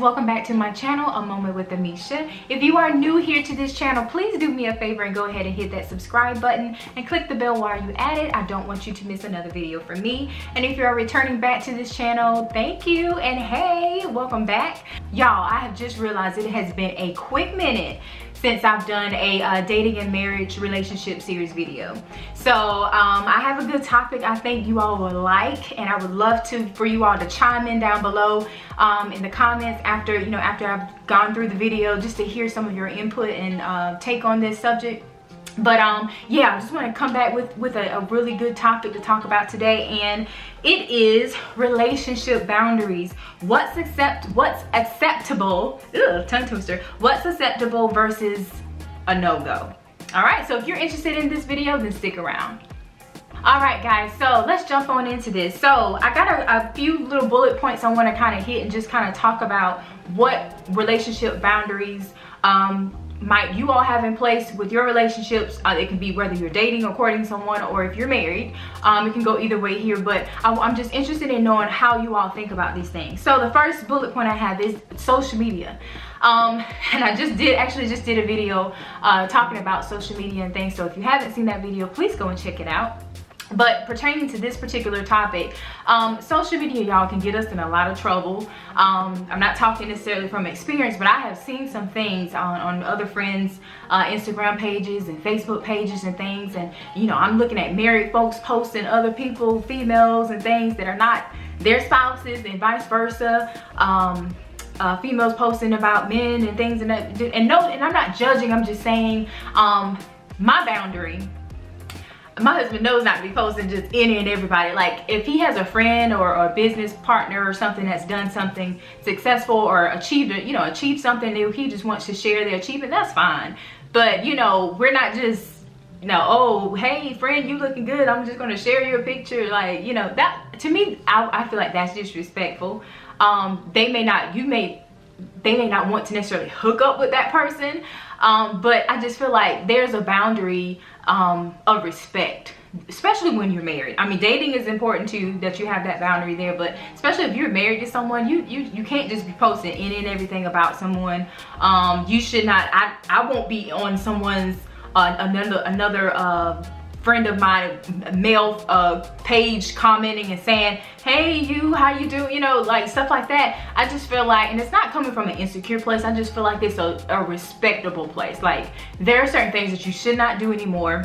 welcome back to my channel, A Moment with Amesha. If you are new here to this channel, please do me a favor and go ahead and hit that subscribe button and click the bell while you at it. I don't want you to miss another video from me. And if you are returning back to this channel, thank you, and hey, welcome back. Y'all, I have just realized it has been a quick minute since I've done a dating and marriage relationship series video. So I have a good topic I think you all will like, and I would love for you all to chime in down below in the comments after I've gone through the video, just to hear some of your input and take on this subject. But yeah, I just want to come back with a really good topic to talk about today, and it is relationship boundaries. What's acceptable, tongue twister, what's acceptable versus a no-go. All right, so if you're interested in this video, then stick around. All right, guys, so let's jump on into this. So I got a few little bullet points I want to kind of hit and just kind of talk about what relationship boundaries might you all have in place with your relationships. It can be whether you're dating or courting someone, or if you're married. It can go either way here, but I'm just interested in knowing how you all think about these things. So the first bullet point I have is social media. And I just did a video talking about social media and things, so if you haven't seen that video, please go and check it out. But pertaining to this particular topic, social media, y'all, can get us in a lot of trouble. I'm not talking necessarily from experience, but I have seen some things on other friends' Instagram pages and Facebook pages and things, and I'm looking at married folks posting other people, females, and things that are not their spouses, and vice versa. Females posting about men and things, and I'm not judging. I'm just saying my boundary. My husband knows not to be posting just any and everybody. Like, if he has a friend or a business partner or something that's done something successful or achieved something new, he just wants to share their achievement, that's fine. But we're not just oh, hey friend, you looking good, I'm just gonna share your picture. Like, that, to me, I feel like that's disrespectful. They may not want to necessarily hook up with that person, but I just feel like there's a boundary of respect, especially when you're married. I mean, dating is important too, that you have that boundary there, but especially if you're married to someone, you can't just be posting any and everything about someone. You should not. I won't be on someone's another friend of mine male page commenting and saying, hey, you, how you do, like stuff like that. I just feel like, and it's not coming from an insecure place, I just feel like it's a respectable place. Like, there are certain things that you should not do anymore.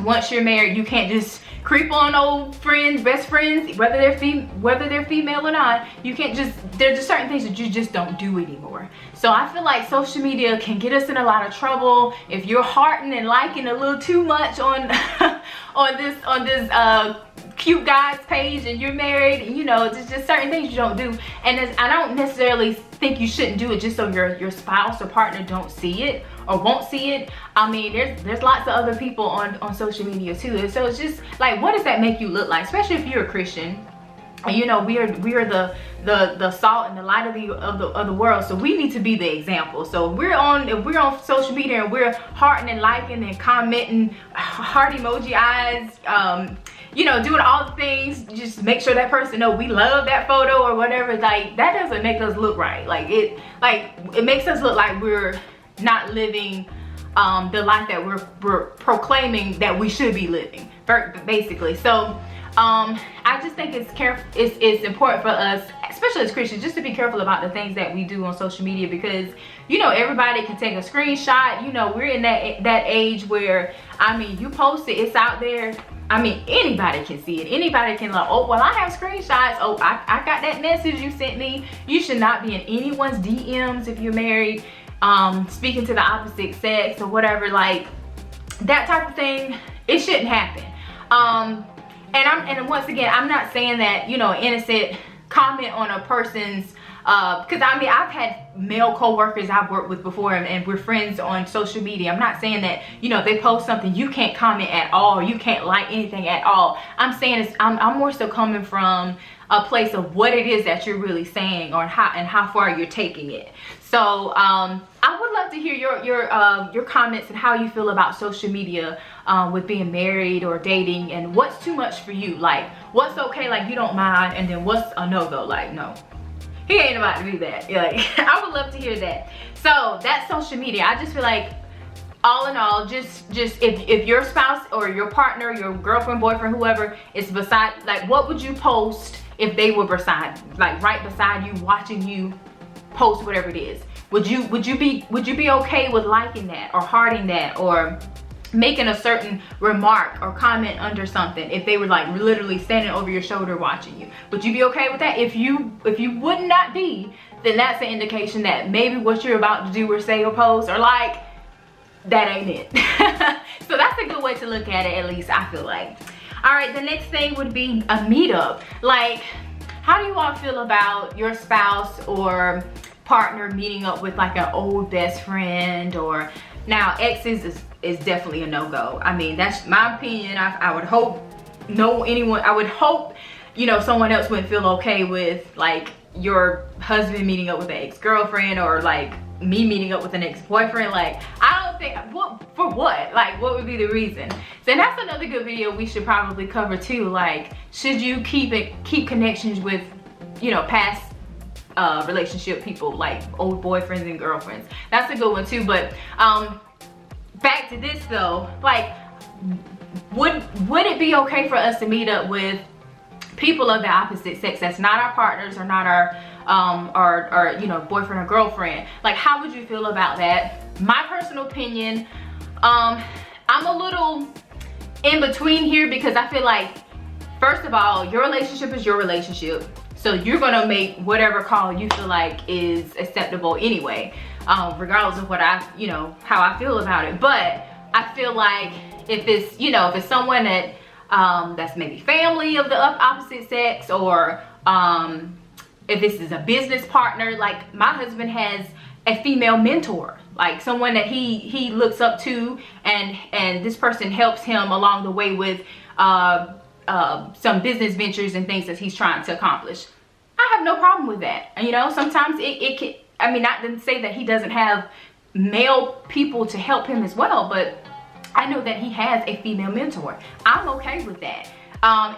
Once you're married, you can't just creep on old friends, best friends, whether they're female or not. You can't there's just certain things that you just don't do anymore. So I feel like social media can get us in a lot of trouble if you're hearting and liking a little too much on on this cute guy's page and you're married. There's just certain things you don't do, and I don't necessarily think you shouldn't do it just so your spouse or partner don't see it or won't see it. I mean, there's lots of other people on social media too, so it's just like, what does that make you look like, especially if you're a Christian? We are the salt and the light of the world, so we need to be the example. So if we're on social media and we're hearting and liking and commenting, heart emoji eyes, doing all the things, just make sure that person know we love that photo or whatever. Like, that doesn't make us look right. It makes us look like we're not living the life that we're proclaiming that we should be living, basically. So I just think it's important for us, especially as Christians, just to be careful about the things that we do on social media, because everybody can take a screenshot. We're in that age where, I mean, you post it, it's out there. I mean, anybody can see it. Anybody can, like, oh, well, I have screenshots. Oh, I got that message you sent me. You should not be in anyone's DMs if you're married, speaking to the opposite sex or whatever. Like, that type of thing, it shouldn't happen. And once again, I'm not saying that, innocent comment on a person's, because I mean, I've had male co-workers I've worked with before, and we're friends on social media. I'm not saying that, if they post something, you can't comment at all, you can't like anything at all. I'm saying I'm more so coming from a place of what it is that you're really saying, or how far you're taking it. So I would love to hear your comments and how you feel about social media with being married or dating, and what's too much for you. Like, what's okay, like you don't mind, and then what's a no-go, like no. he ain't about to be that. Like, I would love to hear that. So that's social media. I just feel like, all in all, just if your spouse or your partner, your girlfriend, boyfriend, whoever is beside, like, what would you post if they were beside, like right beside you, watching you post whatever it is? Would you be okay with liking that or hearting that or making a certain remark or comment under something if they were like literally standing over your shoulder watching you? Would you be okay with that? If you would not be, then that's an indication that maybe what you're about to do or say or post or like, that ain't it. So that's a good way to look at it, at least I feel like. All right, the next thing would be a meetup. Like, how do you all feel about your spouse or partner meeting up with like an old best friend? Or now exes is definitely a no-go. I mean, that's my opinion. I would hope I would hope, you know, someone else wouldn't feel okay with like your husband meeting up with an ex-girlfriend or like me meeting up with an ex-boyfriend. Like, I don't think, for what? Like, what would be the reason? So that's another good video we should probably cover too. Like, should you keep connections with, you know, past relationship people, like old boyfriends and girlfriends? That's a good one too. But back to this though, like, would it be okay for us to meet up with people of the opposite sex that's not our partners or not our you know, boyfriend or girlfriend? Like, how would you feel about that? My personal opinion, I'm a little in between here, because I feel like, first of all, your relationship is your relationship, so you're gonna make whatever call you feel like is acceptable anyway, regardless of what how I feel about it. But I feel like if it's, you know, if it's someone that that's maybe family of the opposite sex, or if this is a business partner, like my husband has a female mentor, like someone that he looks up to, and this person helps him along the way with some business ventures and things that he's trying to accomplish. I have no problem with that. And you know, sometimes it can, I mean, not to say that he doesn't have male people to help him as well, but I know that he has a female mentor. I'm okay with that.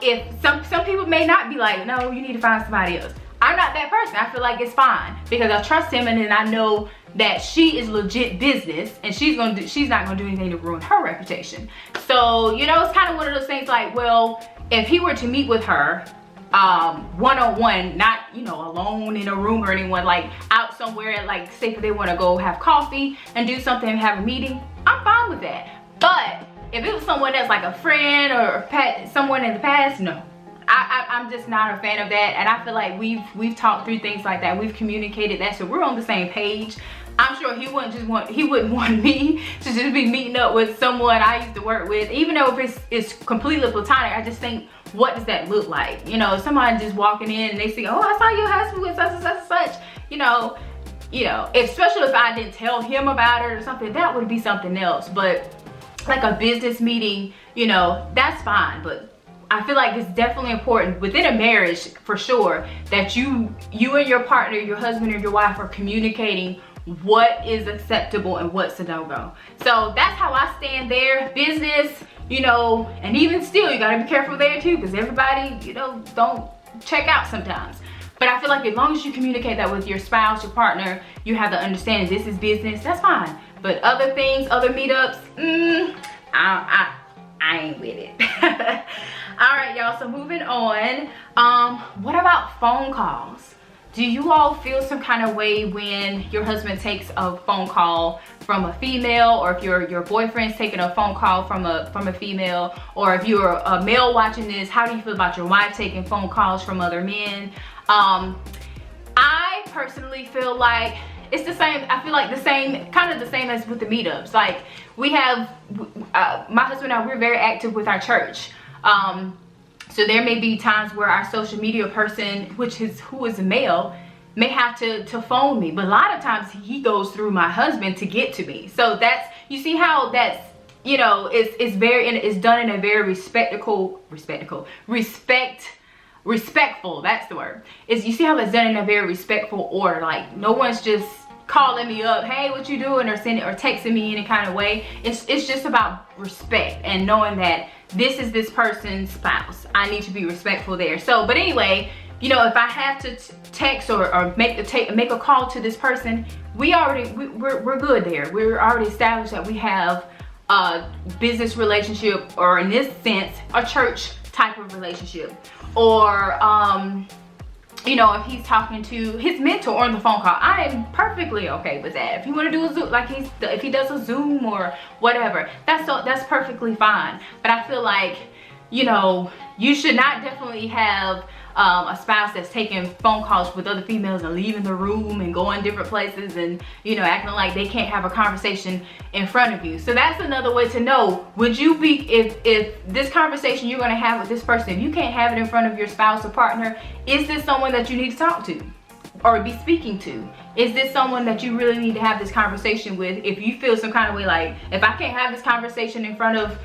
If some people may not be like, no, you need to find somebody else. I'm not that person. I feel like it's fine, because I trust him, and then I know that she is legit business, and she's not gonna do anything to ruin her reputation. So, you know, it's kind of one of those things like, well, if he were to meet with her one-on-one, not, you know, alone in a room or anyone, like out somewhere, like say if they want to go have coffee and do something and have a meeting, I'm fine with that. But if it was someone that's like a friend or someone in the past, no. I'm just not a fan of that, and I feel like we've talked through things like that. We've communicated that, so we're on the same page. I'm sure he wouldn't want me to just be meeting up with someone I used to work with, even though if it's completely platonic. I just think, what does that look like? You know, somebody just walking in and they see, oh, I saw your husband with such and such and such. You know, especially if I didn't tell him about it or something, that would be something else. But like a business meeting, you know, that's fine. But I feel like it's definitely important within a marriage, for sure, that you and your partner, your husband or your wife, are communicating what is acceptable and what's a no-go. So that's how I stand there. Business, you know, and even still, you gotta be careful there too, because everybody, you know, don't check out sometimes. But I feel like as long as you communicate that with your spouse, your partner, you have the understanding this is business, that's fine. But other things, other meetups, I ain't with it. All right, y'all, so moving on. What about phone calls? Do you all feel some kind of way when your husband takes a phone call from a female, or if your boyfriend's taking a phone call from a female, or if you're a male watching this, how do you feel about your wife taking phone calls from other men? I personally feel like it's the same. I feel like kind of the same as with the meetups. Like, we have, my husband and I, we're very active with our church. So there may be times where our social media person, who is a male, may have to phone me, but a lot of times he goes through my husband to get to me. So that's, you see how that's, you know, it's done in a very respectful, that's the word. Is, you see how it's done in a very respectful order. Like, no one's just calling me up, hey, what you doing, or sending or texting me any kind of way. It's just about respect and knowing that this is this person's spouse. I need to be respectful there. So, but anyway, you know, if I have to text or make a call to this person, we're good there. We're already established that we have a business relationship, or in this sense, a church type of relationship. Or you know, if he's talking to his mentor on the phone call, I am perfectly okay with that. If you want to do a Zoom, like if he does a Zoom or whatever, that's perfectly fine. But I feel like, you know, you should not definitely have a spouse that's taking phone calls with other females and leaving the room and going different places and, you know, acting like they can't have a conversation in front of you. So that's another way to know, would you be, if this conversation you're going to have with this person, if you can't have it in front of your spouse or partner, is this someone that you need to talk to or be speaking to? Is this someone that you really need to have this conversation with? If you feel some kind of way, like, if I can't have this conversation in front of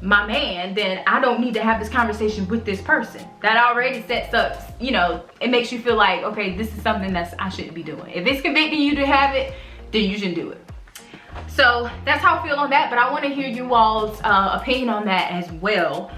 my man, then I don't need to have this conversation with this person. That already sets up, you know, it makes you feel like, okay, this is something that I shouldn't be doing. If it's convicting you to have it, then you shouldn't do it. So that's how I feel on that, but I want to hear you all's opinion on that as well.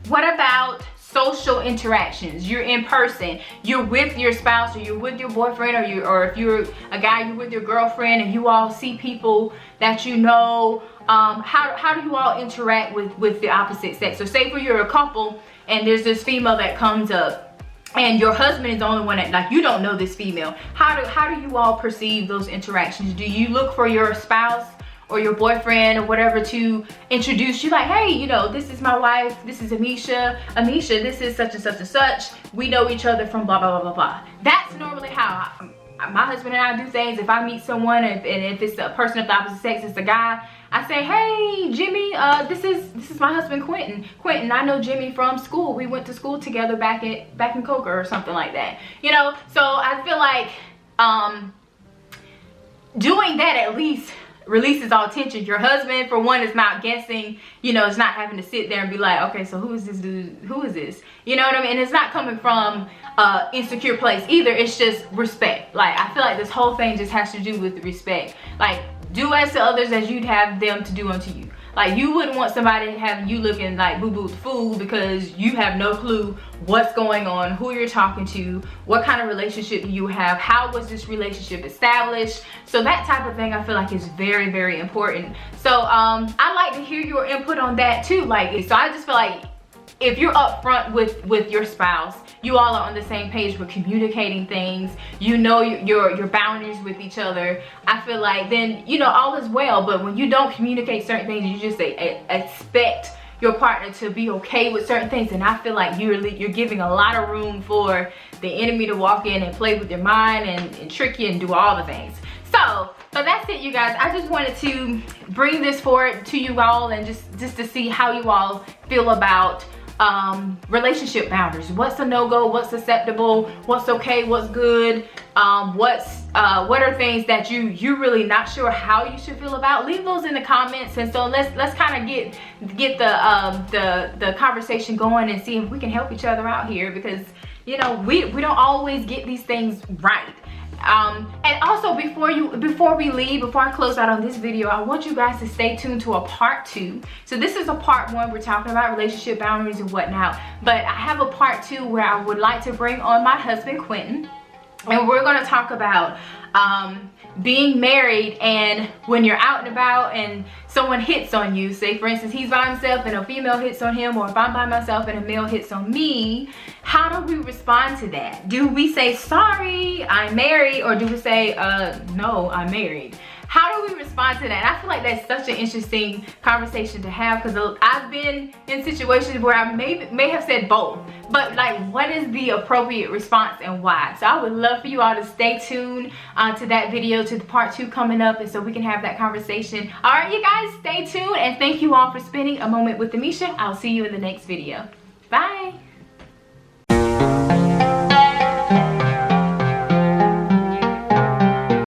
What about social interactions? You're in person, you're with your spouse, or you're with your boyfriend, or if you're a guy, you're with your girlfriend, and you all see people that you know. How do you all interact with the opposite sex? So say you're a couple and there's this female that comes up and your husband is the only one that, like, you don't know this female. How do you all perceive those interactions? Do you look for your spouse or your boyfriend or whatever to introduce you, like, hey, you know, this is my wife, this is Amesha, this is such and such and such, we know each other from blah blah blah blah blah. That's normally how my husband and I do things. If I meet someone and if it's a person of the opposite sex, it's a guy, I say, hey Jimmy, this is my husband Quentin. Quentin, I know Jimmy from school. We went to school together back in Coca or something like that. You know, so I feel like doing that at least releases all tension. Your husband, for one, is not guessing, you know, it's not having to sit there and be like, okay, so who is this dude? Who is this? You know what I mean? And it's not coming from insecure place either. It's just respect. Like, I feel like this whole thing just has to do with respect. Like, do as to others as you'd have them to do unto you. Like, you wouldn't want somebody having you looking like boo-boo the fool because you have no clue what's going on, who you're talking to, what kind of relationship you have, how was this relationship established. So that type of thing I feel like is very, very important. So I like to hear your input on that too. Like, so I just feel like if you're upfront with your spouse, you all are on the same page with communicating things, you know your boundaries with each other, I feel like then, you know, all is well. But when you don't communicate certain things, you just expect your partner to be okay with certain things, and I feel like you're giving a lot of room for the enemy to walk in and play with your mind and trick you and do all the things. So that's it, you guys. I just wanted to bring this forward to you all and just to see how you all feel about relationship boundaries. What's a no-go, what's acceptable, what's okay, what's good, what are things that you're really not sure how you should feel about. Leave those in the comments, and so let's kind of get the conversation going and see if we can help each other out here, because, you know, we don't always get these things right. And also, before I close out on this video, I want you guys to stay tuned to a part 2. So this is a part 1, we're talking about relationship boundaries and whatnot, but I have a part 2 where I would like to bring on my husband Quentin, and we're going to talk about being married and when you're out and about and someone hits on you. Say for instance, he's by himself and a female hits on him, or if I'm by myself and a male hits on me, how do we respond to that? Do we say, sorry, I'm married, or do we say, no, I'm married? How do we respond to that? And I feel like that's such an interesting conversation to have, because I've been in situations where I may have said both, but like, what is the appropriate response and why? So I would love for you all to stay tuned to that video, to the part 2 coming up, and so we can have that conversation. All right, you guys, stay tuned, and thank you all for spending a moment with Amesha. I'll see you in the next video. Bye.